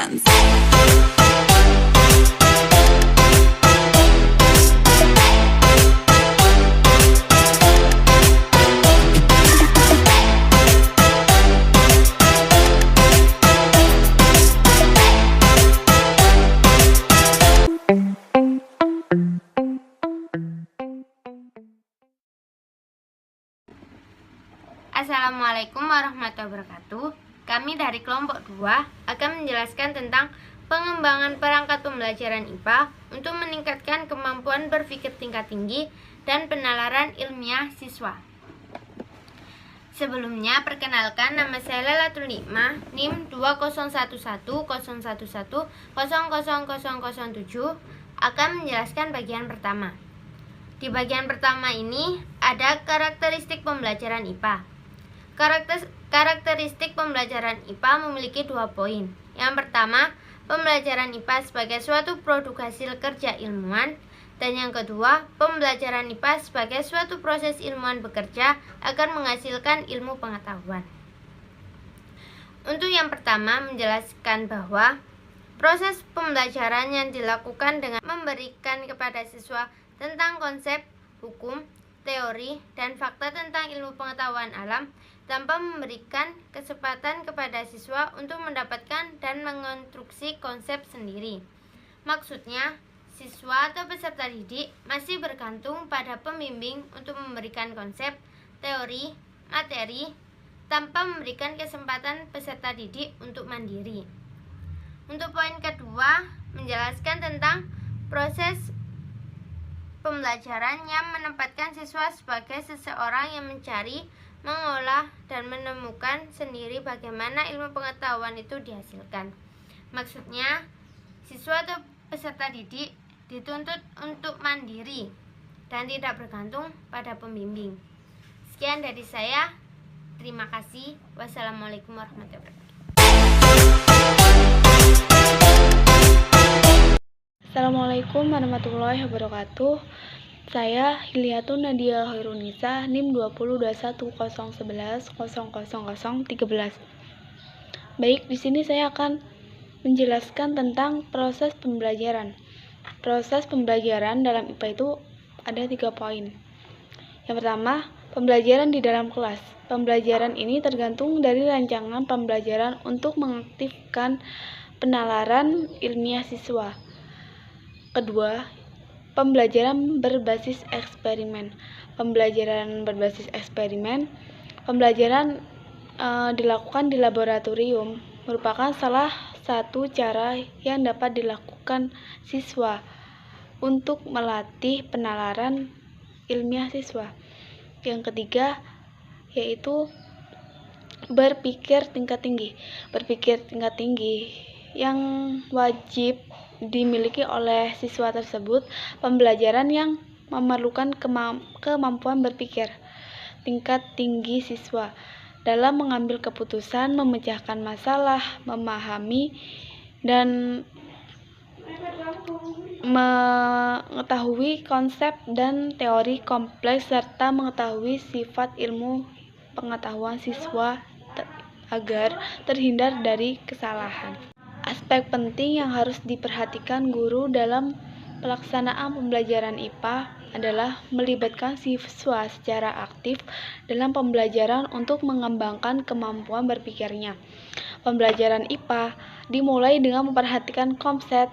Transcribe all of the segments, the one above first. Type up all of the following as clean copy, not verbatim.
dance. Assalamualaikum warahmatullahi wabarakatuh. Kami dari kelompok 2 akan menjelaskan tentang pengembangan perangkat pembelajaran IPA untuk meningkatkan kemampuan berpikir tingkat tinggi dan penalaran ilmiah siswa. Sebelumnya, perkenalkan, nama saya Lailatul Nikmah, NIM 20110101000007 akan menjelaskan bagian pertama. Di bagian pertama ini ada karakteristik pembelajaran IPA. Karakteristik pembelajaran IPA memiliki 2 poin. Yang pertama, pembelajaran IPA sebagai suatu produk hasil kerja ilmuwan, dan yang kedua, pembelajaran IPA sebagai suatu proses ilmuwan bekerja agar menghasilkan ilmu pengetahuan. Untuk yang pertama, menjelaskan bahwa proses pembelajaran yang dilakukan dengan memberikan kepada siswa tentang konsep, hukum, teori, dan fakta tentang ilmu pengetahuan alam tanpa memberikan kesempatan kepada siswa untuk mendapatkan dan mengonstruksi konsep sendiri. Maksudnya, siswa atau peserta didik masih bergantung pada pembimbing untuk memberikan konsep, teori, materi, tanpa memberikan kesempatan peserta didik untuk mandiri. Untuk poin kedua, menjelaskan tentang proses pembelajaran yang menempatkan siswa sebagai seseorang yang mencari, mengolah, dan menemukan sendiri bagaimana ilmu pengetahuan itu dihasilkan. Maksudnya, siswa atau peserta didik dituntut untuk mandiri dan tidak bergantung pada pembimbing. Sekian dari saya. Terima kasih. Wassalamualaikum warahmatullahi wabarakatuh. Assalamualaikum warahmatullahi wabarakatuh. Saya Hilyatun Nadia Khairunisa, NIM 202101100013. Baik, di sini saya akan menjelaskan tentang proses pembelajaran. Proses pembelajaran dalam IPA itu ada 3 poin. Yang pertama, pembelajaran di dalam kelas. Pembelajaran ini tergantung dari rancangan pembelajaran untuk mengaktifkan penalaran ilmiah siswa. Kedua, pembelajaran berbasis eksperimen. Pembelajaran berbasis eksperimen, pembelajaran dilakukan di laboratorium merupakan salah satu cara yang dapat dilakukan siswa untuk melatih penalaran ilmiah siswa. Yang ketiga, yaitu berpikir tingkat tinggi. Berpikir tingkat tinggi yang wajib dimiliki oleh siswa tersebut, pembelajaran yang memerlukan kemampuan berpikir tingkat tinggi siswa dalam mengambil keputusan, memecahkan masalah, memahami dan mengetahui konsep dan teori kompleks serta mengetahui sifat ilmu pengetahuan siswa agar terhindar dari kesalahan. Aspek penting yang harus diperhatikan guru dalam pelaksanaan pembelajaran IPA adalah melibatkan siswa secara aktif dalam pembelajaran untuk mengembangkan kemampuan berpikirnya. Pembelajaran IPA dimulai dengan memperhatikan konsep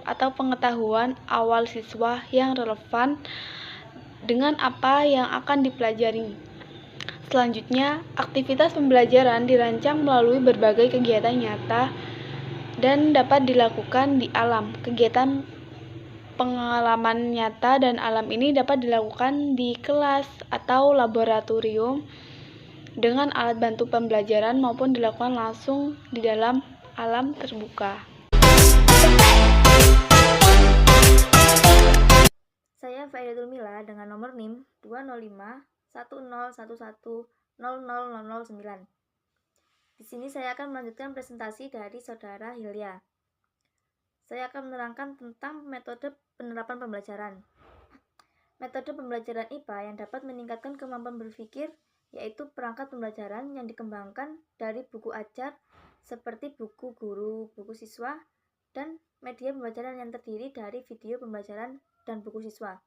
atau pengetahuan awal siswa yang relevan dengan apa yang akan dipelajari. Selanjutnya, aktivitas pembelajaran dirancang melalui berbagai kegiatan nyata dan dapat dilakukan di alam. Kegiatan pengalaman nyata dan alam ini dapat dilakukan di kelas atau laboratorium dengan alat bantu pembelajaran maupun dilakukan langsung di dalam alam terbuka. Saya Faidatul Mila dengan nomor NIM 2051011000009. Di sini saya akan melanjutkan presentasi dari Saudara Hilya. Saya akan menerangkan tentang metode penerapan pembelajaran. Metode pembelajaran IPA yang dapat meningkatkan kemampuan berpikir yaitu perangkat pembelajaran yang dikembangkan dari buku ajar seperti buku guru, buku siswa, dan media pembelajaran yang terdiri dari video pembelajaran dan buku siswa.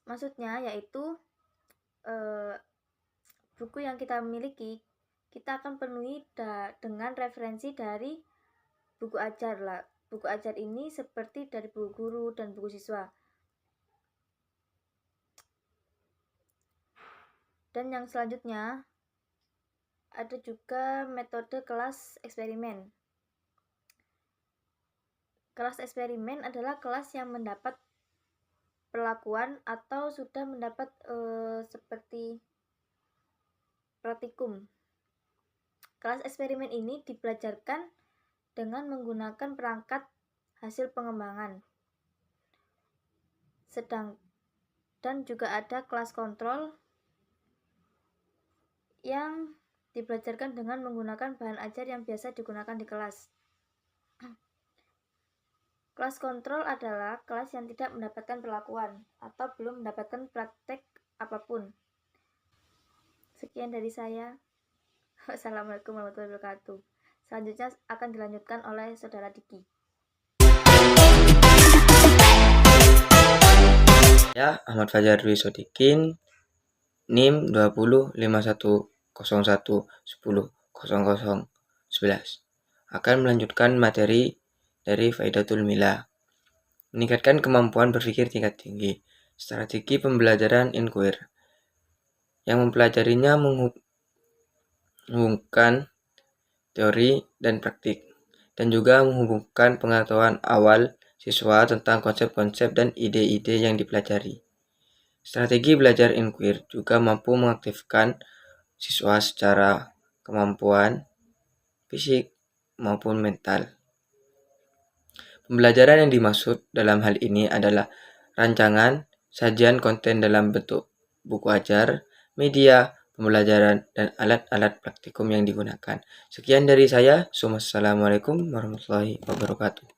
Maksudnya yaitu buku yang kita miliki, kita akan penuhi dengan referensi dari buku ajar lah. Buku ajar ini seperti dari buku guru dan buku siswa. Dan yang selanjutnya ada juga metode kelas eksperimen. Kelas eksperimen adalah kelas yang mendapat perlakuan atau sudah mendapat seperti praktikum. Kelas eksperimen ini dipelajarkan dengan menggunakan perangkat hasil pengembangan. Dan juga ada kelas kontrol yang dipelajarkan dengan menggunakan bahan ajar yang biasa digunakan di kelas. Kelas kontrol adalah kelas yang tidak mendapatkan perlakuan atau belum mendapatkan praktek apapun. Sekian dari saya. Wassalamualaikum warahmatullahi wabarakatuh. Selanjutnya akan dilanjutkan oleh Saudara Diki. Ya, Ahmad Fajar Dwi Sodikin, NIM 205101100011, akan melanjutkan materi dari Faidatul Mila, meningkatkan kemampuan berpikir tingkat tinggi, strategi pembelajaran inquiry, yang mempelajarinya menghubungkan teori dan praktik, dan juga menghubungkan pengetahuan awal siswa tentang konsep-konsep dan ide-ide yang dipelajari. Strategi belajar inquiry juga mampu mengaktifkan siswa secara kemampuan fisik maupun mental. Pembelajaran yang dimaksud dalam hal ini adalah rancangan, sajian konten dalam bentuk buku ajar, media, pembelajaran, dan alat-alat praktikum yang digunakan. Sekian dari saya. Wassalamualaikum warahmatullahi wabarakatuh.